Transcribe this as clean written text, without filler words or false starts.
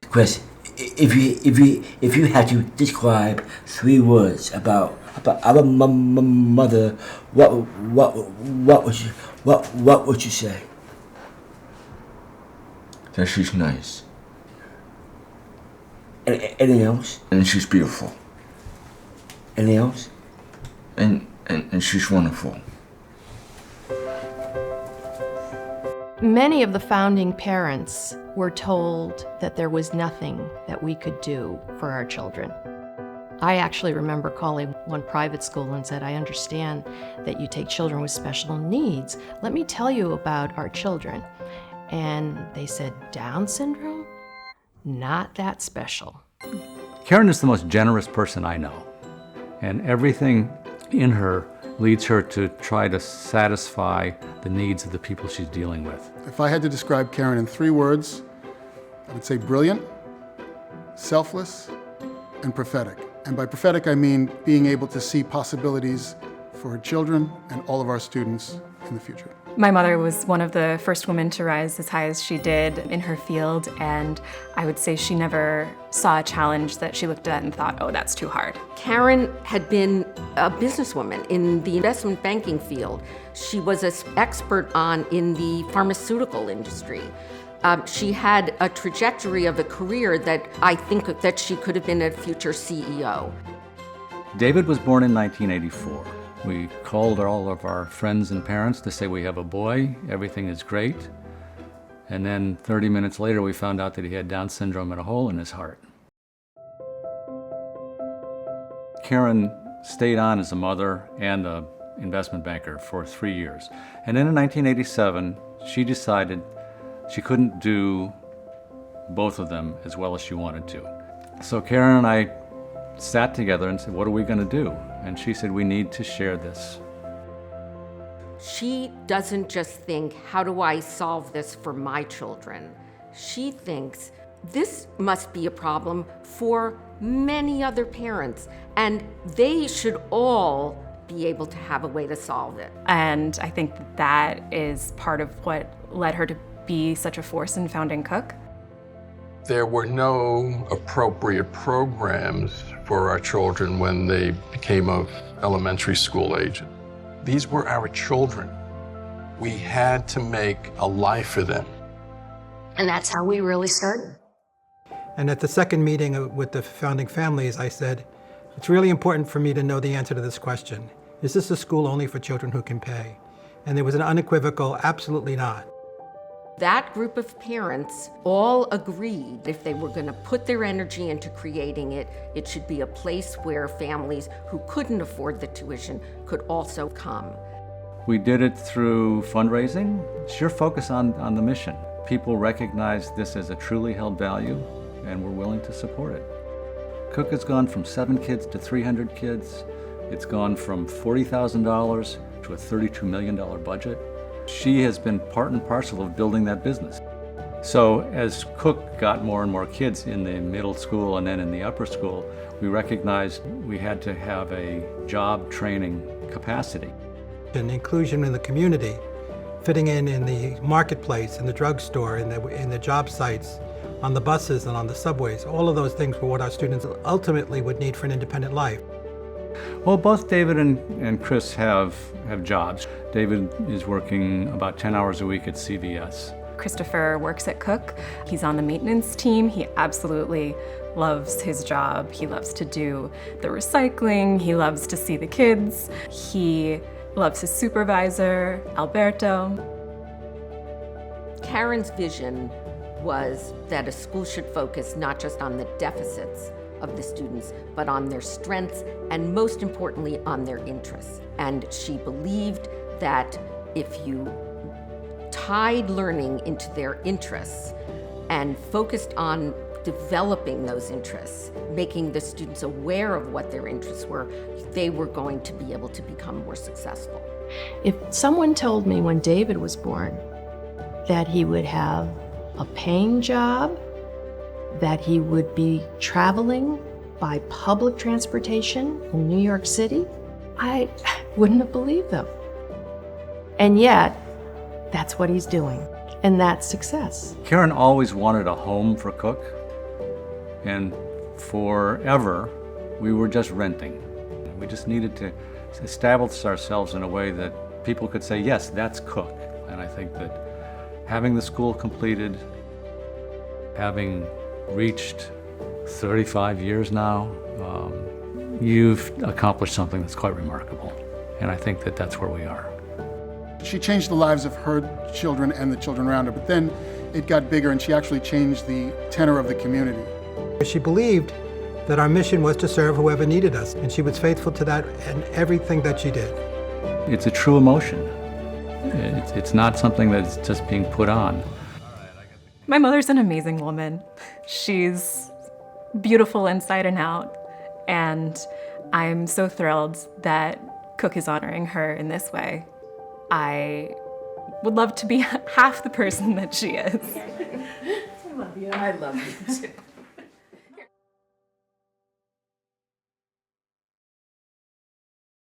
Chris, if you had to describe 3 words about our mother, what would you say? That she's nice. Anything else? And she's beautiful. Anything else? And she's wonderful. Many of the founding parents were told that there was nothing that we could do for our children. I actually remember calling one private school and said, I understand that you take children with special needs. Let me tell you about our children. And they said, Down syndrome? Not that special. Karen is the most generous person I know, and everything in her leads her to try to satisfy the needs of the people she's dealing with. If I had to describe Karen in 3 words, I would say brilliant, selfless, and prophetic. And by prophetic, I mean being able to see possibilities for her children and all of our students in the future. My mother was one of the first women to rise as high as she did in her field, and I would say she never saw a challenge that she looked at and thought, oh, that's too hard. Karen had been a businesswoman in the investment banking field. She was an expert in the pharmaceutical industry. She had a trajectory of a career that I think that she could have been a future CEO. David was born in 1984. We called all of our friends and parents to say we have a boy, everything is great. And then 30 minutes later, we found out that he had Down syndrome and a hole in his heart. Karen stayed on as a mother and an investment banker for 3 years. And then in 1987, she decided she couldn't do both of them as well as she wanted to. So Karen and I sat together and said, what are we going to do? And she said, we need to share this. She doesn't just think, how do I solve this for my children? She thinks, this must be a problem for many other parents, and they should all be able to have a way to solve it. And I think that is part of what led her to be such a force in founding Cook. There were no appropriate programs for our children when they became of elementary school age. These were our children. We had to make a life for them. And that's how we really started. And at the second meeting with the founding families, I said, it's really important for me to know the answer to this question. Is this a school only for children who can pay? And there was an unequivocal, absolutely not. That group of parents all agreed if they were going to put their energy into creating it, it should be a place where families who couldn't afford the tuition could also come. We did it through fundraising, sheer focus on the mission. People recognize this as a truly held value, and were willing to support it. Cook has gone from 7 kids to 300 kids. It's gone from $40,000 to a $32 million budget. She has been part and parcel of building that business. So as Cook got more and more kids in the middle school and then in the upper school, we recognized we had to have a job training capacity. And inclusion in the community, fitting in the marketplace, in the drugstore, in the job sites, on the buses and on the subways, all of those things were what our students ultimately would need for an independent life. Well, both David and Chris have jobs. David is working about 10 hours a week at CVS. Christopher works at Cook. He's on the maintenance team. He absolutely loves his job. He loves to do the recycling. He loves to see the kids. He loves his supervisor, Alberto. Karen's vision was that a school should focus not just on the deficits of the students, but on their strengths and most importantly on their interests. And she believed that if you tied learning into their interests and focused on developing those interests, making the students aware of what their interests were, they were going to be able to become more successful. If someone told me when David was born that he would have a paying job, that he would be traveling by public transportation in New York City, I wouldn't have believed them. And yet, that's what he's doing, and that's success. Karen always wanted a home for Cook. And forever, we were just renting. We just needed to establish ourselves in a way that people could say, yes, that's Cook. And I think that having the school completed, having reached 35 years now, you've accomplished something that's quite remarkable. And I think that that's where we are. She changed the lives of her children and the children around her, but then it got bigger and she actually changed the tenor of the community. She believed that our mission was to serve whoever needed us, and she was faithful to that in everything that she did. It's a true emotion. It's not something that's just being put on. My mother's an amazing woman. She's beautiful inside and out, and I'm so thrilled that Cook is honoring her in this way. I would love to be half the person that she is. I love you too.